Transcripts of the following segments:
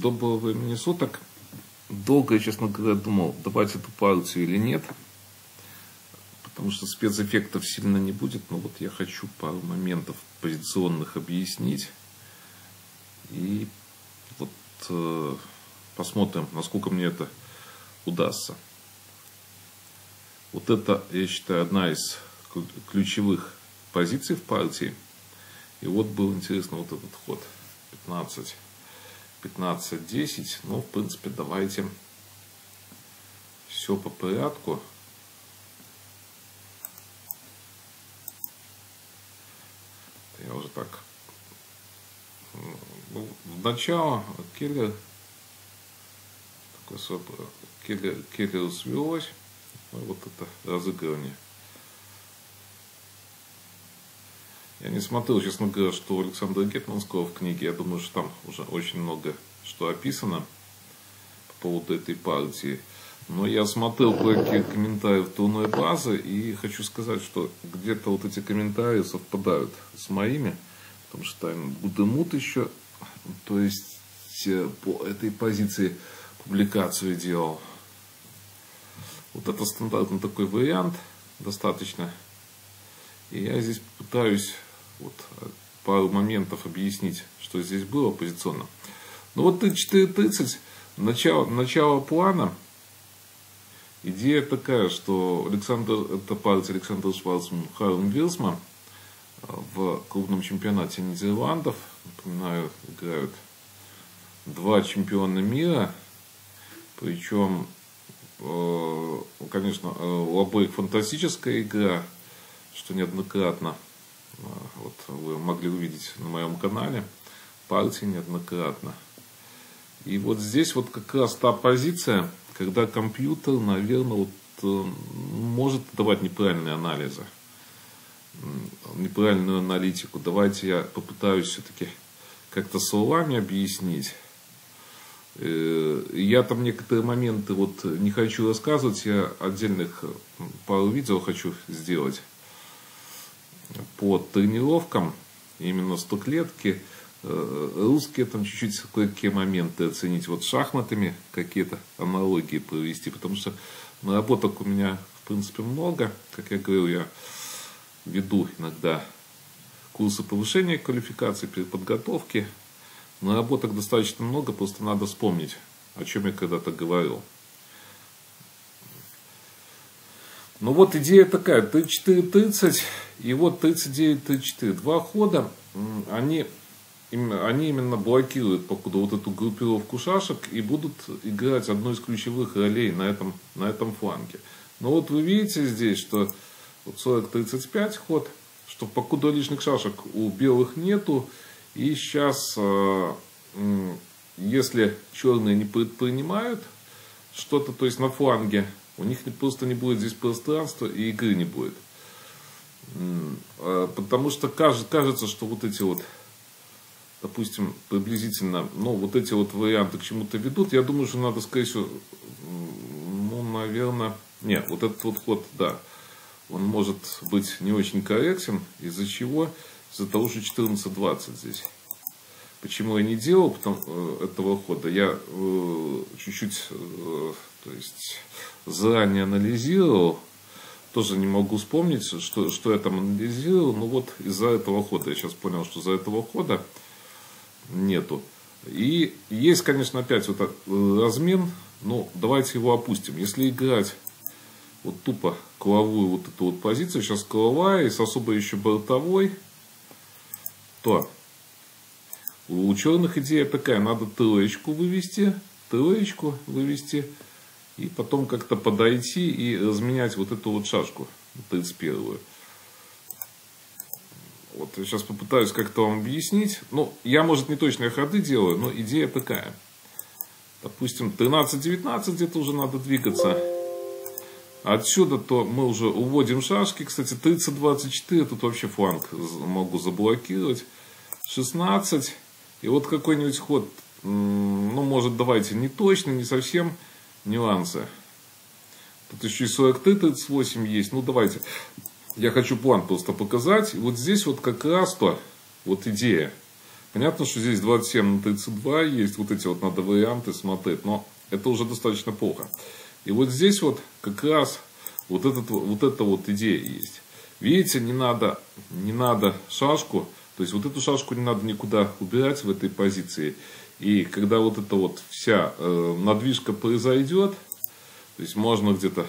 Доброго времени суток. Долго я, честно говоря, думал, давать эту партию или нет. Потому что спецэффектов сильно не будет. Но вот я хочу пару моментов позиционных объяснить. И вот посмотрим, насколько мне это удастся. Вот это, я считаю, одна из ключевых позиций в партии. И вот был интересно вот этот ход. 15-10. Ну, в принципе, давайте все по порядку. Я уже так. Ну, в начало Келлер свелось. Вот это разыгрывание. Я не смотрел, честно говоря, что у Александра Гетманского в книге. Я думаю, что там уже очень много что описано по поводу этой партии. Но я смотрел кое-какие комментарии турной базы. И хочу сказать, что где-то вот эти комментарии совпадают с моими. Потому что там Гудемут еще, то есть по этой позиции публикацию делал. Вот это стандартный такой вариант достаточно. И я здесь пытаюсь вот пару моментов объяснить, что здесь было позиционно. Ну вот 4.30, начало плана. Идея такая, что это партия Александра Шварцман, Харм Вилсма в крупном чемпионате Нидерландов. Напоминаю, играют два чемпиона мира. Причем, конечно, у обоих фантастическая игра, что неоднократно вот вы могли увидеть на моем канале, партии неоднократно. И вот здесь вот как раз та позиция, когда компьютер, наверное, вот, может давать неправильные анализы, неправильную аналитику. Давайте я попытаюсь все-таки как-то словами объяснить. Я там некоторые моменты вот не хочу рассказывать, я отдельных пару видео хочу сделать по тренировкам, именно стоклетки, русские там чуть-чуть кое-какие моменты оценить, вот шахматами какие-то аналогии провести, потому что наработок у меня в принципе много, как я говорил, я веду иногда курсы повышения квалификации, переподготовки, наработок достаточно много, просто надо вспомнить, о чем я когда-то говорил. Ну вот идея такая, 34-30 и вот 39-34. Два хода, они именно блокируют покуда вот эту группировку шашек и будут играть одну из ключевых ролей на этом фланге. Но вот вы видите здесь, что вот 40-35 ход, что покуда лишних шашек у белых нету. И сейчас, если черные не предпринимают что-то, то есть на фланге, у них просто не будет здесь пространства и игры не будет. Потому что кажется, что вот эти вот, допустим, приблизительно, ну, вот эти вот варианты к чему-то ведут. Я думаю, что надо, скорее всего, ну, наверное, нет, вот этот вот ход, да, он может быть не очень корректен. Из-за чего? Из-за того, что 14-20 здесь. Почему я не делал этого хода? Я чуть-чуть, то есть, заранее анализировал. Тоже не могу вспомнить, что я там анализировал. Но вот из-за этого хода. Я сейчас понял, что из-за этого хода нету. И есть, конечно, опять вот размен. Но давайте его опустим. Если играть вот тупо коловую вот эту вот позицию. Сейчас коловая и с особой еще бортовой. То у черных идея такая, надо троечку вывести, и потом как-то подойти и разменять вот эту вот шашку, 31-ю. Вот я сейчас попытаюсь как-то вам объяснить. Ну, я, может, не точные ходы делаю, но идея такая. Допустим, 13-19 где-то уже надо двигаться. Отсюда то мы уже уводим шашки. Кстати, 30-24 тут вообще фланг могу заблокировать. 16. И вот какой-нибудь ход, ну, может, давайте не точно, не совсем нюансы. Тут еще и 43-38 есть. Ну, давайте. Я хочу план просто показать. И вот здесь вот как раз то, вот идея. Понятно, что здесь 27 на 32 есть, вот эти вот надо варианты смотреть, но это уже достаточно плохо. И вот здесь вот как раз вот эта вот идея есть. Видите, не надо шашку, то есть вот эту шашку не надо никуда убирать в этой позиции. И когда вот эта вот вся надвижка произойдет, то есть можно где-то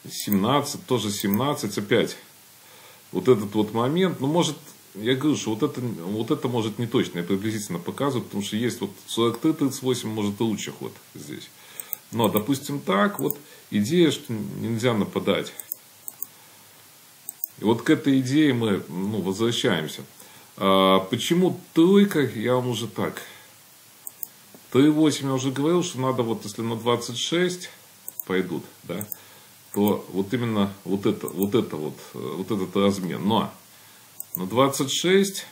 17, тоже 17 опять. Вот этот вот момент, ну может, я говорю, что вот это может не точно, я приблизительно показываю, потому что есть вот 43-38, может и лучший ход здесь. Но, допустим, так, вот идея, что нельзя нападать. И вот к этой идее мы возвращаемся. Почему тройка, я вам уже так. 3-8 я уже говорил, что надо вот если на 26 пойдут, да, то вот именно вот этот размен. Но на 26,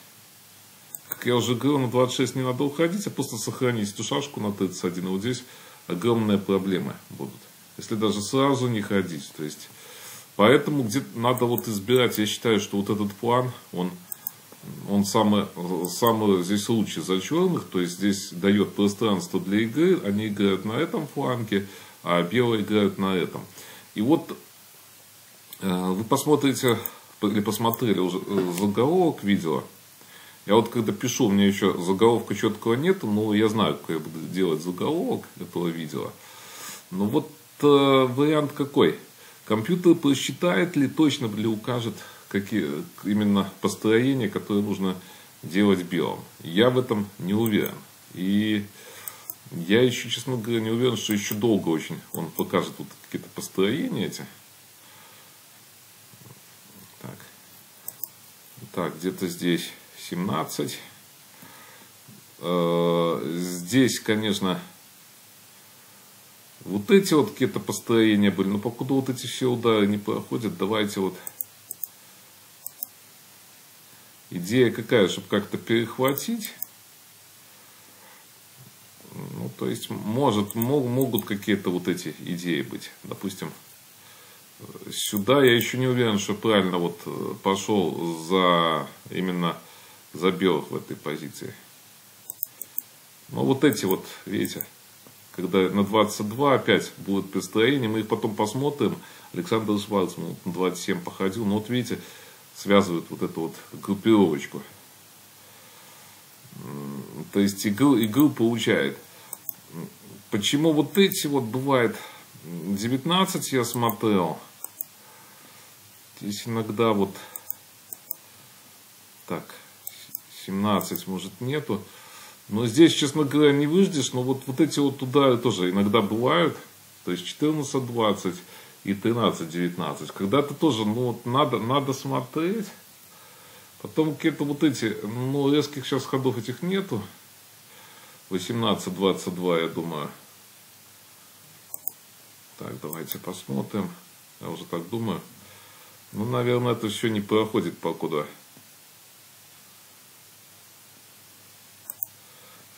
как я уже говорил, на 26 не надо уходить, а просто сохранить эту шашку на 31. И вот здесь огромные проблемы будут. Если даже сразу не ходить. То есть, поэтому где-то надо вот избирать. Я считаю, что вот этот план, он самый здесь лучший за черных. То есть здесь дает пространство для игры. Они играют на этом фланге, а белые играют на этом. И вот вы посмотрите, или посмотрели уже заголовок видео. Я вот когда пишу, у меня еще заголовка четкого нету, но я знаю, как я буду делать заголовок этого видео. Но вот вариант какой? Компьютер посчитает ли, точно ли укажет, какие именно построения, которые нужно делать белым. Я в этом не уверен. И я еще, честно говоря, не уверен, что еще долго очень он покажет вот какие-то построения эти. Так, где-то здесь 17. Здесь, конечно, вот эти вот какие-то построения были. Но покуда вот эти все удары не проходят, давайте вот. Идея какая, чтобы как-то перехватить. Ну, то есть, могут какие-то вот эти идеи быть. Допустим, сюда я еще не уверен, что правильно вот пошел именно за белых в этой позиции. Но вот эти вот, видите, когда на 22 опять будет построение, мы их потом посмотрим. Александр Шварцман на 27 походил, но вот видите, связывают вот эту вот группировочку. То есть игру получает. Почему вот эти вот бывает 19 я смотрел. Здесь иногда вот так 17 может нету. Но здесь, честно говоря, не выждешь. Но вот эти вот удары тоже иногда бывают. То есть 14-20 и 13-19. Когда-то тоже надо смотреть. Потом какие-то вот эти, резких сейчас ходов этих нету. 18-22, я думаю. Так, давайте посмотрим. Я уже так думаю. Наверное, это все не проходит покуда.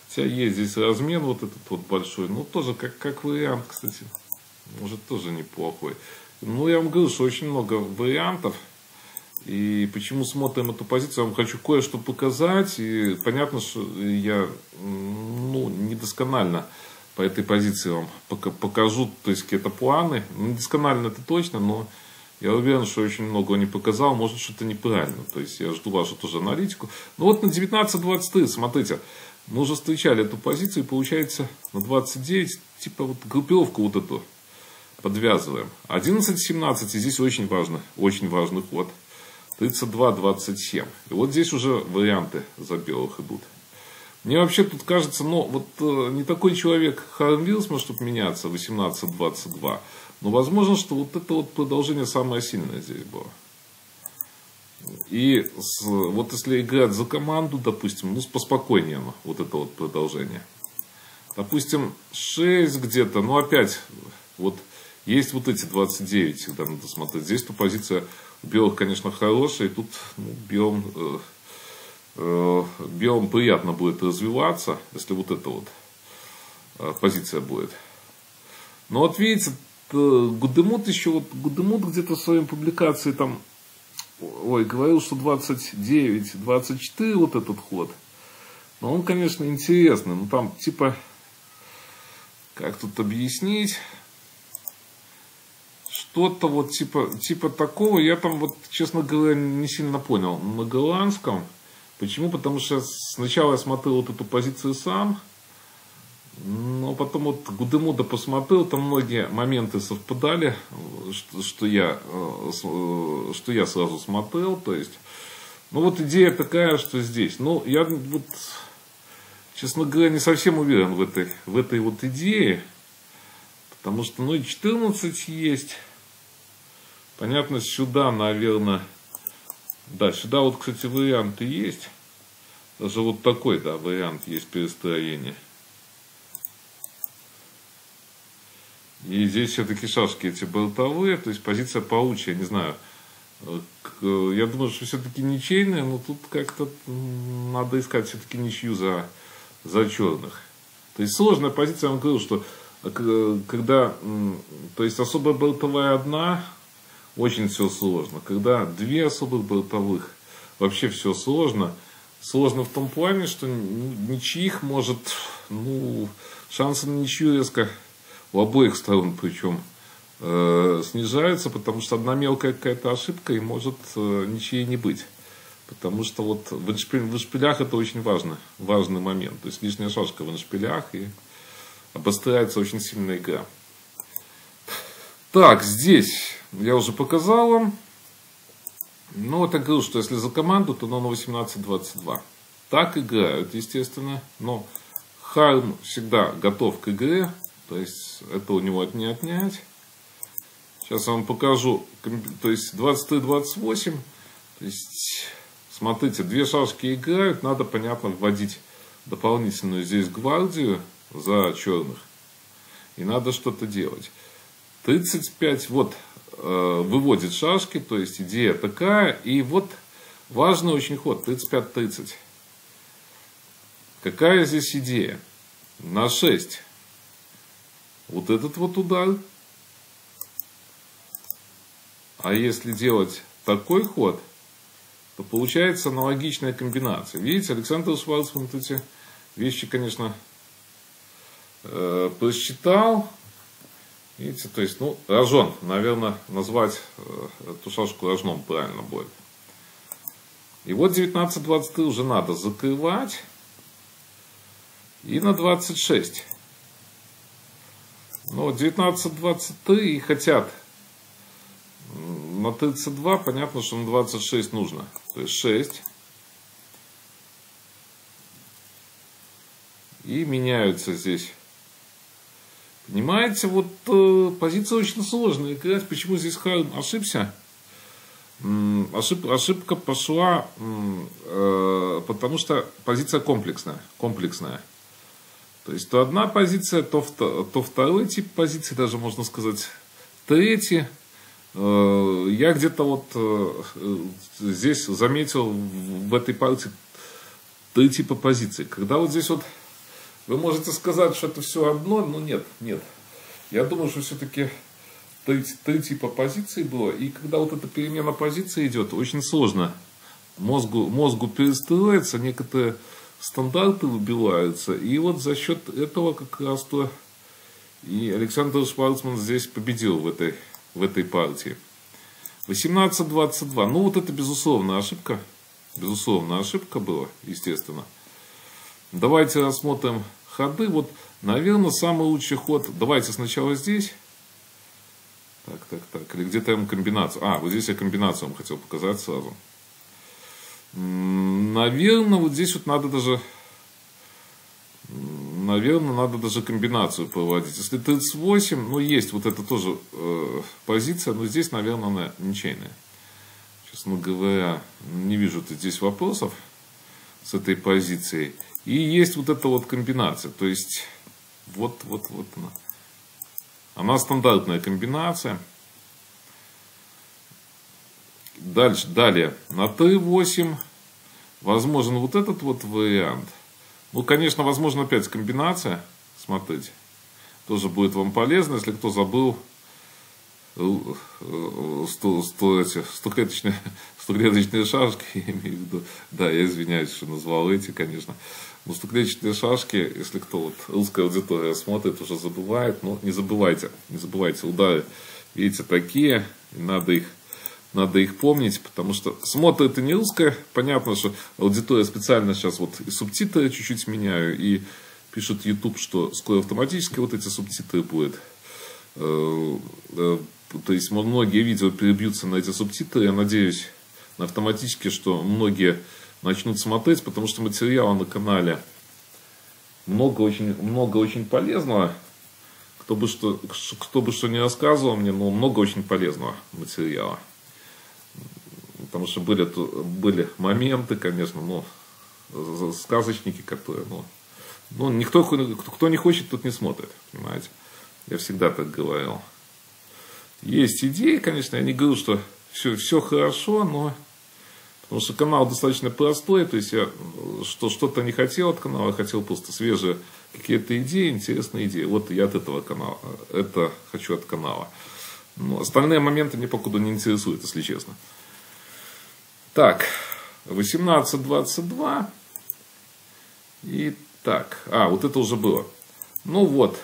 Хотя есть здесь размен вот этот вот большой. Тоже как вариант, кстати. Может, тоже неплохой. Я вам говорю, что очень много вариантов. И почему смотрим эту позицию, я вам хочу кое-что показать. И понятно, что я недосконально по этой позиции вам покажу, то есть какие-то планы. Недосконально это точно, но я уверен, что очень многого не показал. Может, что-то неправильно. То есть я жду вашу тоже аналитику. Вот на 19-23, смотрите, мы уже встречали эту позицию, и получается на 29, типа вот группировку вот эту подвязываем. 11-17, и здесь очень важный ход. 32-27. И вот здесь уже варианты за белых идут. Мне вообще тут кажется, не такой человек Харм Вилсман, чтобы меняться 18-22. Но возможно, что вот это вот продолжение самое сильное здесь было. И вот если играть за команду, допустим, поспокойнее вот это вот продолжение. Допустим, 6 где-то, опять, вот есть вот эти 29, всегда надо смотреть. Здесь-то позиция у белых, конечно, хорошая, и тут белым приятно будет развиваться, если вот эта вот позиция будет. Но вот видите, Гудемут еще, Гудемут где-то в своей публикации там ой, говорил, что 29, 24 вот этот ход. Но он, конечно, интересный. Ну, там, типа, как тут объяснить? Что-то вот типа такого, я там вот, честно говоря, не сильно понял на голландском. Почему? Потому что сначала я смотрел вот эту позицию сам, но потом вот Гудемуда посмотрел, там многие моменты совпадали, что я сразу смотрел, то есть, ну вот идея такая, что здесь, ну я вот, честно говоря, не совсем уверен в этой вот идее, потому что, ну и 14 есть, понятно, сюда, наверное, да, сюда вот, кстати, варианты есть, даже вот такой, да, вариант есть перестроения. И здесь все-таки шашки эти болтовые, то есть позиция получше, я не знаю. Я думаю, что все-таки ничейная, но тут как-то надо искать все-таки ничью за черных. То есть сложная позиция, я вам говорил, что когда, то есть особая болтовая одна, очень все сложно. Когда две особых болтовых, вообще все сложно. Сложно в том плане, что ничьих может, ну, шансы на ничью резко у обоих сторон причем снижаются, потому что одна мелкая какая-то ошибка и может ничьей не быть. Потому что вот в эндшпилях это очень важный момент. То есть лишняя шашка в эндшпилях и обостряется очень сильная игра. Так, здесь я уже показал вам. Ну, вот я говорю, что если за команду, то на 18-22. Так играют, естественно. Но Харм всегда готов к игре. То есть это у него не отнять. Сейчас я вам покажу. То есть 23-28. То есть, смотрите, две шашки играют. Надо, понятно, вводить дополнительную здесь гвардию за черных. И надо что-то делать. 35, вот, выводит шашки. То есть идея такая. И вот важный очень ход. 35-30. Какая здесь идея? На 6. Вот этот вот удар. А если делать такой ход, то получается аналогичная комбинация. Видите, Александр Шварцман эти вещи, конечно, просчитал. Видите, то есть, ну, рожон. Наверное, назвать эту шашку рожном правильно будет. И вот 19-23 уже надо закрывать. И на 26. Но 19-23 хотят на 32, понятно, что на 26 нужно. То есть 6. И меняются здесь. Понимаете, вот позиция очень сложная играть. Почему здесь Харм ошибся? Ошибка пошла, потому что позиция комплексная. То есть то одна позиция, то второй тип позиции, даже можно сказать третий. Я где-то вот здесь заметил в этой партии 3 типа позиций. Когда вот здесь вот вы можете сказать, что это все одно, но нет. Я думаю, что все-таки 3 типа позиций было. И когда вот эта перемена позиции идет, очень сложно мозгу перестроиться, некоторые стандарты выбиваются. И вот за счет этого как раз-то и Александр Шварцман здесь победил в этой партии. 18-22. Ну вот это безусловная ошибка. Безусловная ошибка была, естественно. Давайте рассмотрим ходы. Вот, наверное, самый лучший ход. Давайте сначала здесь. Так. Или где-то ему комбинацию. Вот здесь я комбинацию вам хотел показать сразу. Наверное, вот здесь вот надо даже комбинацию проводить. Если 38, ну есть вот это тоже позиция, но здесь, наверное, она ничейная. Честно говоря, не вижу здесь вопросов с этой позицией. И есть вот эта вот комбинация. То есть, вот она. Она стандартная комбинация. Далее, на 3-8 возможен вот этот вот вариант. Ну, конечно, возможно опять комбинация. Смотрите. Тоже будет вам полезно, если кто забыл стоклеточные шашки, я имею в виду, да, я извиняюсь, что назвал эти, конечно, но стоклеточные шашки, если кто вот русская аудитория смотрит, уже забывает, но не забывайте, удары, видите, такие, и надо их помнить, потому что смотрит и не русская, понятно, что аудитория специально сейчас вот и субтитры чуть-чуть меняю, и пишет YouTube, что скоро автоматически вот эти субтитры будут. То есть многие видео перебьются на эти субтитры. Я надеюсь автоматически, что многие начнут смотреть, потому что материала на канале много очень полезного. Кто бы что не рассказывал мне, но много очень полезного материала. Потому что были моменты, конечно, сказочники, которые, никто, кто не хочет, тот не смотрит, понимаете. Я всегда так говорил. Есть идеи, конечно, я не говорю, что все хорошо, но потому что канал достаточно простой, то есть я что-то не хотел от канала, хотел просто свежие какие-то идеи, интересные идеи. Вот я от этого канала, это хочу от канала. Но остальные моменты мне покуда не интересуют, если честно. Так, 18:22. И так, вот это уже было. Ну вот,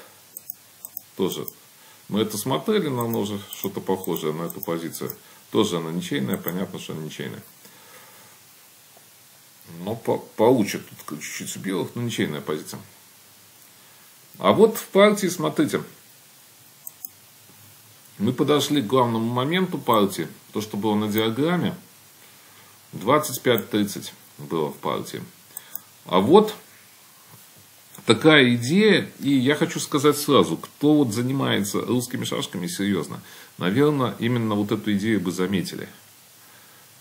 тоже. Мы это смотрели, нам уже что-то похожее на эту позицию. Тоже она ничейная, понятно, что она ничейная. Но получит тут чуть-чуть белых, но ничейная позиция. А вот в партии, смотрите, мы подошли к главному моменту партии. То, что было на диаграмме. 25-30 было в партии. А вот такая идея, и я хочу сказать сразу, кто вот занимается русскими шашками серьезно, наверное, именно вот эту идею бы заметили.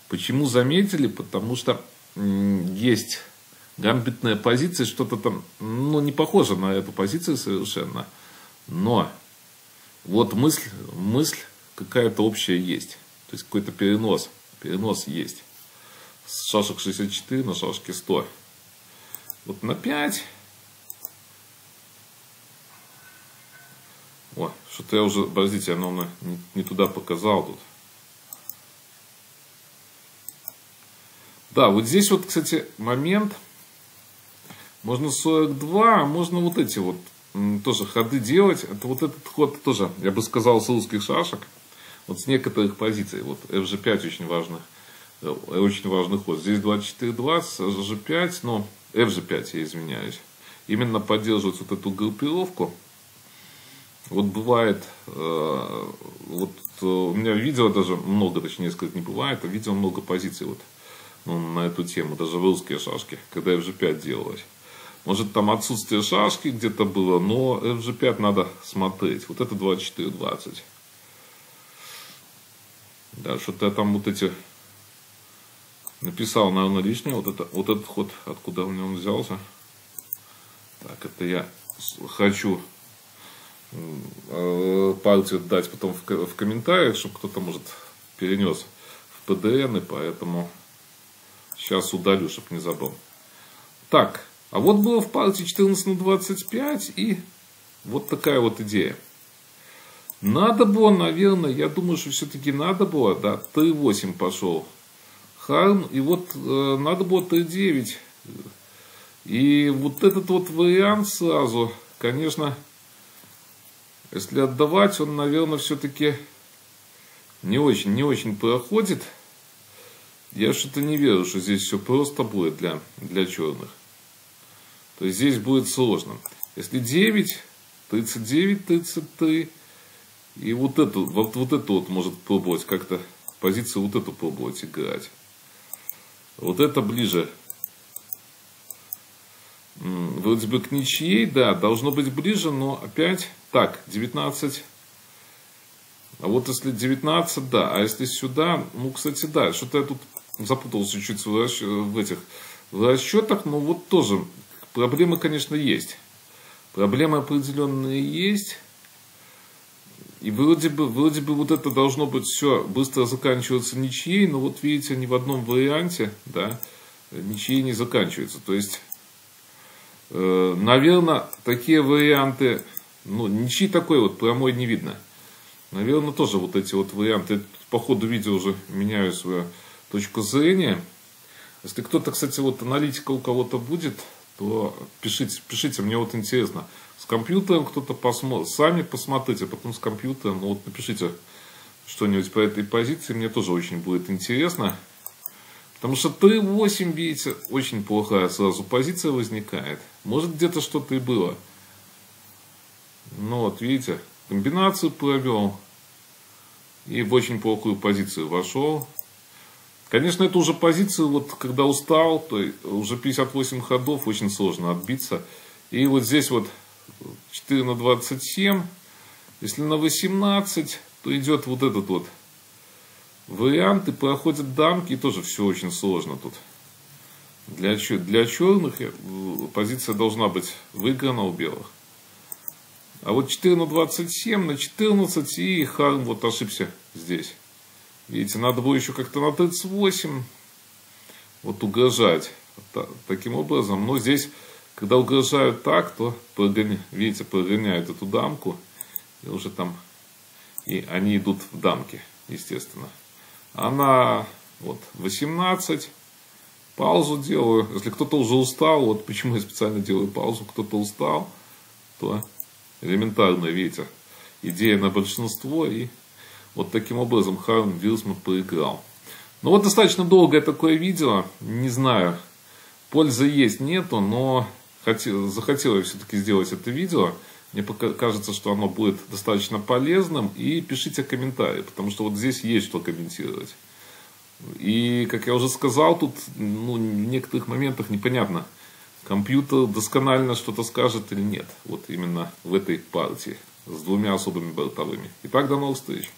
Почему заметили? Потому что есть гамбитная позиция, что-то там, не похоже на эту позицию совершенно, но вот мысль какая-то общая есть, то есть какой-то перенос есть. С шашек 64 на шашки 100. Вот на 5. Ой, что-то я уже, подождите, я, наверное, не туда показал тут. Да, вот здесь вот, кстати, момент. Можно 42, а можно вот эти вот тоже ходы делать. Это вот этот ход тоже, я бы сказал, с русских шашек. Вот с некоторых позиций. Вот FG5 очень важный ход. Здесь 24-20, G5, но FG5, я извиняюсь. Именно поддерживать вот эту группировку. Вот бывает, вот у меня видео даже много, точнее сказать, не бывает, а видео много позиций вот, на эту тему, даже в русские шашки, когда FG5 делалось. Может там отсутствие шашки где-то было, но FG5 надо смотреть. Вот это 24-20. Да, что-то я там вот эти написал, наверное, лишнее. Вот этот ход, откуда у меня он взялся. Так, это я хочу партию дать потом в комментариях, чтобы кто-то, может, перенес в PDN, и поэтому сейчас удалю, чтобы не забыл. Так, а вот было в партии 14/25, и вот такая вот идея. Надо было, наверное, я думаю, что все-таки надо было, да, 3-8 пошел Харм, и вот надо было 3-9. И вот этот вот вариант сразу, конечно, если отдавать, он, наверное, все-таки не очень проходит. Я что-то не верю, что здесь все просто будет для черных. То есть здесь будет сложно. Если 9, 39, 33, и вот эту вот может пробовать как-то, позицию вот эту пробовать играть. Вот это ближе. Вроде бы к ничьей, да, должно быть ближе, но опять, так, 19, а вот если 19, да, а если сюда, кстати, да, что-то я тут запутался чуть-чуть в этих расчетах, но вот тоже проблемы, конечно, есть, проблемы определенные есть, и вроде бы вот это должно быть все быстро заканчиваться ничьей, но вот видите, ни в одном варианте, да, ничьей не заканчивается, то есть наверное, такие варианты, ничьи такой вот прямой не видно. Наверное, тоже вот эти вот варианты. По ходу видео уже меняю свою точку зрения. Если кто-то, кстати, вот аналитика у кого-то будет, то пишите, мне вот интересно. С компьютером кто-то посмотрит, сами посмотрите, потом с компьютером, ну вот напишите что-нибудь по этой позиции, мне тоже очень будет интересно. Потому что 3.8, видите, очень плохая сразу позиция возникает. Может, где-то что-то и было. Ну вот, видите, комбинацию провел и в очень плохую позицию вошел. Конечно, это уже позицию, вот когда устал, то уже 58 ходов, очень сложно отбиться. И вот здесь вот 4 на 27, если на 18, то идет вот этот вот вариант, и проходят дамки, и тоже все очень сложно тут. Для черных позиция должна быть выиграна у белых. А вот 4 на 27, на 14, и Харм вот ошибся здесь. Видите, надо было еще как-то на 38 вот угрожать таким образом. Но здесь, когда угрожают так, то, видите, прогоняют эту дамку. И уже там, и они идут в дамки, естественно. Она вот 18. Паузу делаю. Если кто-то уже устал, вот почему я специально делаю паузу, кто-то устал, то элементарно, видите, идея на большинство, и вот таким образом Харм Вилсман проиграл. Ну вот достаточно долгое такое видео, не знаю, пользы есть, нету, но захотел я все-таки сделать это видео. Мне кажется, что оно будет достаточно полезным, и пишите комментарии, потому что вот здесь есть что комментировать. И, как я уже сказал, тут в некоторых моментах непонятно, компьютер досконально что-то скажет или нет. Вот именно в этой партии с двумя особыми бортовыми. Итак, до новых встреч.